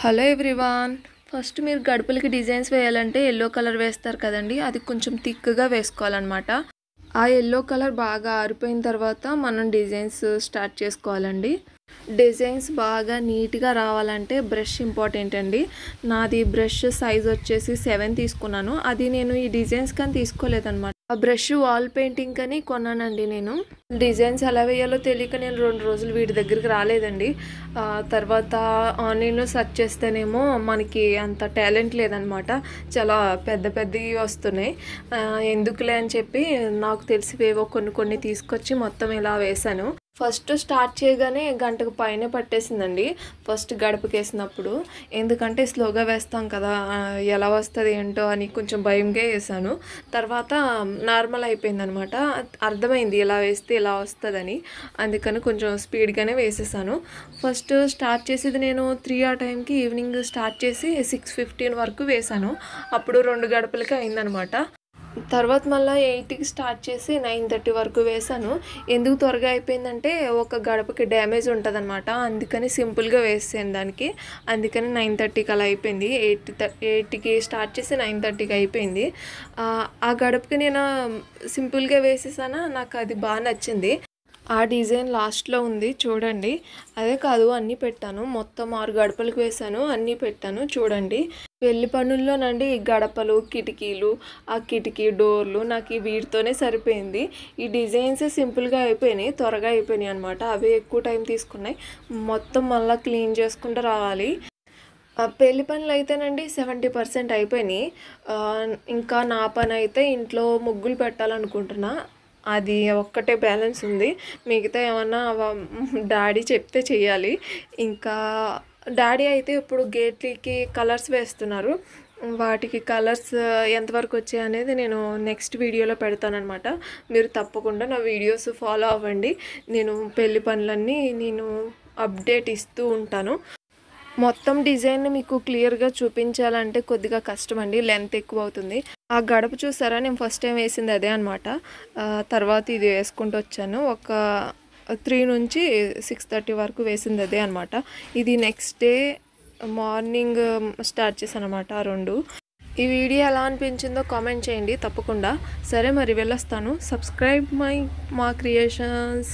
Hello everyone. First మీరు గడపలకి designs వేయాలంటే yellow colour వేస్తారు కదండి, అది కొంచెం థిక్గా వేసుకోవాలన్నమాట. ఆ ఎల్లో కలర్ బాగా ఆరిపోయిన తర్వాత మనం డిజైన్స్ స్టార్ట్ చేసుకోవాలండి. డిజైన్స్ బాగా నీట్గా రావాలంటే బ్రష్ ఇంపార్టెంట్ అండి. నాది బ్రష్ సైజ్ వచ్చేసి 7 తీసుకున్నాను. అది నేను ఈ డిజైన్స్ కానీ తీసుకోలేదన్నమాట. ఆ బ్రష్ వాల్ పెయింటింగ్ అని కొన్నానండి. నేను డిజైన్స్ ఎలా వేయాలో తెలియక నేను 2 రోజులు వీటి దగ్గరికి రాలేదండి. తర్వాత ఆన్లైన్లో సెర్చ్ చేస్తేనేమో మనకి అంత టాలెంట్ లేదనమాట. చాలా పెద్ద పెద్దవి వస్తున్నాయి. ఎందుకులే అని చెప్పి నాకు తెలిసివేవో కొన్ని తీసుకొచ్చి మొత్తం ఇలా వేశాను. ఫస్ట్ స్టార్ట్ చేయగానే గంటకు పైనే పట్టేసిందండి ఫస్ట్ గడపకేసినప్పుడు. ఎందుకంటే స్లోగా వేస్తాం కదా, ఎలా వస్తుంది ఏంటో అని కొంచెం భయంగా వేసాను. తర్వాత నార్మల్ అయిపోయింది అనమాట. అర్థమైంది ఇలా వేస్తే ఇలా వస్తుందని. అందుకని కొంచెం స్పీడ్గానే వేసేసాను. ఫస్ట్ స్టార్ట్ చేసేది నేను 3 ఆ టైంకి ఈవినింగ్ స్టార్ట్ చేసి 6:15 వరకు వేసాను. అప్పుడు 2 గడపలకి అయిందనమాట. తర్వాత మళ్ళీ 8కి స్టార్ట్ చేసి 9:30 వరకు వేసాను. ఎందుకు త్వరగా అయిపోయిందంటే ఒక గడపకి డ్యామేజ్ ఉంటుంది అనమాట. అందుకని సింపుల్గా వేసాను దానికి. అందుకని 9:30కి అలా అయిపోయింది. 8కి స్టార్ట్ చేసి 9:30కి అయిపోయింది. ఆ గడపకి నేను సింపుల్గా వేసేసాను. నాకు అది బాగా నచ్చింది. ఆ డిజైన్ లాస్ట్లో ఉంది చూడండి. అదే కాదు, అన్నీ పెట్టాను. మొత్తం 6 గడపలకు వేసాను, అన్నీ పెట్టాను చూడండి. పెళ్లి పనుల్లోనండి గడపలు, కిటికీలు, ఆ కిటికీ డోర్లు నాకు వీటితోనే సరిపోయింది. ఈ డిజైన్స్ సింపుల్గా అయిపోయినాయి, త్వరగా అయిపోయినాయి అనమాట. అవి ఎక్కువ టైం తీసుకున్నాయి. మొత్తం మళ్ళీ క్లీన్ చేసుకుంటూ రావాలి. పెళ్లి పనులు అయితేనండి 70% అయిపోయినాయి. ఇంకా నా పని అయితే ఇంట్లో ముగ్గులు పెట్టాలనుకుంటున్నా. అది ఒక్కటే బ్యాలెన్స్ ఉంది. మిగతా ఏమన్నా డాడీ చెప్తే చెయ్యాలి. ఇంకా డాడీ అయితే ఇప్పుడు గేట్లకి కలర్స్ వేస్తున్నారు. వాటికి కలర్స్ ఎంతవరకు వచ్చాయి అనేది నేను నెక్స్ట్ వీడియోలో పెడతానమాట. మీరు తప్పకుండా నా వీడియోస్ ఫాలో అవ్వండి. నేను పెళ్లి పనులన్నీ అప్డేట్ ఇస్తూ ఉంటాను. మొత్తం డిజైన్ మీకు క్లియర్గా చూపించాలంటే కొద్దిగా కష్టమండి, లెంత్ ఎక్కువ అవుతుంది. ఆ గడప చూసారా, నేను ఫస్ట్ టైం వేసింది అదే అనమాట. తర్వాత ఇది వేసుకుంటూ వచ్చాను. ఒక 3 నుంచి 6:30 వరకు వేసింది అదే అనమాట. ఇది నెక్స్ట్ డే మార్నింగ్ స్టార్ట్ చేశాను అనమాట. ఆ 2. ఈ వీడియో ఎలా అనిపించిందో కామెంట్ చేయండి తప్పకుండా. సరే మరి వెళ్ళొస్తాను. సబ్స్క్రైబ్ మా క్రియేషన్స్.